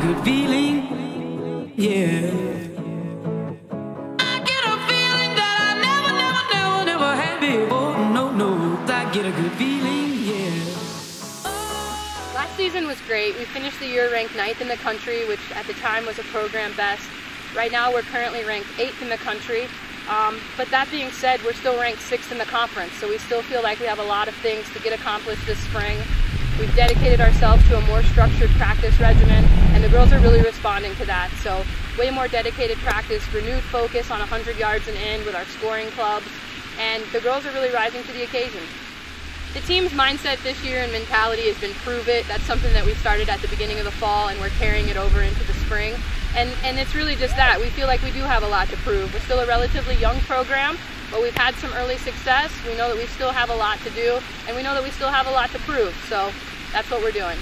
good feeling, yeah. I get a feeling that I never had before. No, I get a good feeling, yeah. Last season was great. We finished the year ranked 9th in the country, which at the time was a program best. Right now we're currently ranked 8th in the country. But that being said, we're still ranked 6th in the conference, so we still feel like we have a lot of things to get accomplished this spring. We've dedicated ourselves to a more structured practice regimen, and the girls are really responding to that. So way more dedicated practice, renewed focus on 100 yards and in with our scoring clubs, and the girls are really rising to the occasion. The team's mindset this year and mentality has been prove it. That's something that we started at the beginning of the fall, and we're carrying it over into the spring. And it's really just that. We feel like we do have a lot to prove. We're still a relatively young program, but we've had some early success. We know that we still have a lot to do, and we know that we still have a lot to prove. So that's what we're doing.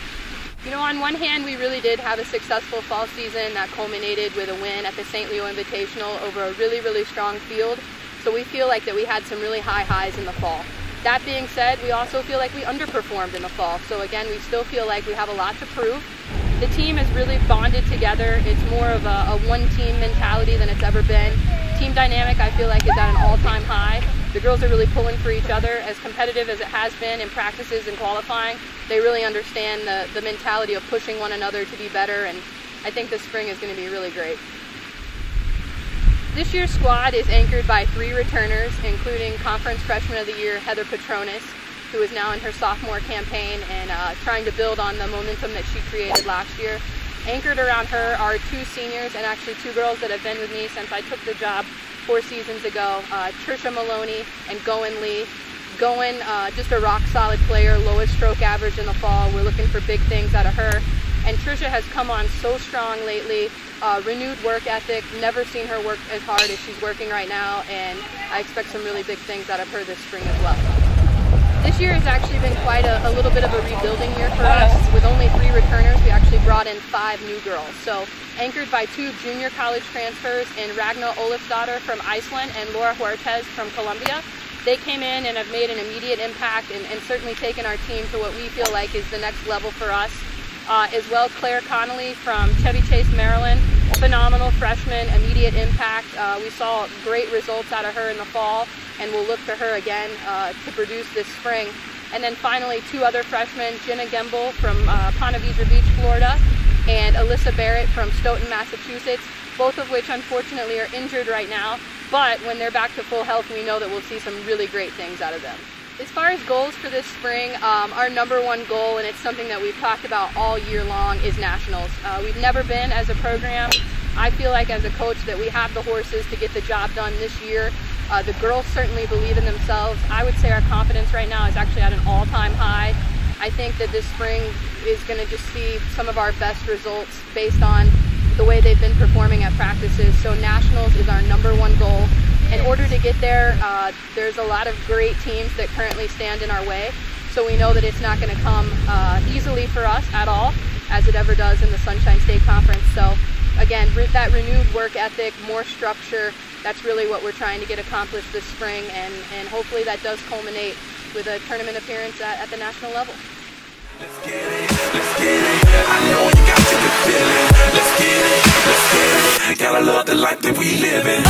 You know, on one hand, we really did have a successful fall season that culminated with a win at the St. Leo Invitational over a really, really strong field. So we feel like that we had some really high highs in the fall. That being said, we also feel like we underperformed in the fall. So again, we still feel like we have a lot to prove. The team has really bonded together. It's more of a one-team mentality than it's ever been. Team dynamic, I feel like, is at an all-time high. The girls are really pulling for each other. As competitive as it has been in practices and qualifying, they really understand the mentality of pushing one another to be better, and I think this spring is going to be really great. This year's squad is anchored by 3 returners, including Conference Freshman of the Year Heather Petronis, who is now in her sophomore campaign and trying to build on the momentum that she created last year. Anchored around her are 2 seniors, and actually 2 girls that have been with me since I took the job 4 seasons ago, Trisha Maloney and Goen Lee. Goen, just a rock-solid player, lowest stroke average in the fall. We're looking for big things out of her. And Trisha has come on so strong lately, renewed work ethic, never seen her work as hard as she's working right now, and I expect some really big things out of her this spring as well. This year has actually been quite a little bit of a rebuilding year for us. With only 3 returners, we actually brought in 5 new girls. So anchored by 2 junior college transfers in Ragna Olafsdottir from Iceland and Laura Huertes from Colombia. They came in and have made an immediate impact and certainly taken our team to what we feel like is the next level for us. As well, Claire Connolly from Chevy Chase, Maryland, phenomenal freshman, immediate impact. We saw great results out of her in the fall, and we'll look to her again to produce this spring. And then finally, 2 other freshmen, Jenna Gemble from Ponte Vedra Beach, Florida, and Alyssa Barrett from Stoughton, Massachusetts, both of which unfortunately are injured right now. But when they're back to full health, we know that we'll see some really great things out of them. As far as goals for this spring, our #1 goal, and it's something that we've talked about all year long, is nationals. We've never been as a program. I feel like as a coach that we have the horses to get the job done this year. The girls certainly believe in themselves. I would say our confidence right now is actually at an all-time high. I think that this spring is going to just see some of our best results based on the way they've been performing at practices. So nationals is our #1 goal. In order to get there, there's a lot of great teams that currently stand in our way. So we know that it's not going to come easily for us at all, as it ever does in the Sunshine State Conference. So again, that renewed work ethic, more structure, that's really what we're trying to get accomplished this spring, and hopefully that does culminate with a tournament appearance at the national level. Let's get it, let's get it. I know you got the good feeling. Let's get it, let's get it. Gotta love the life that we live in.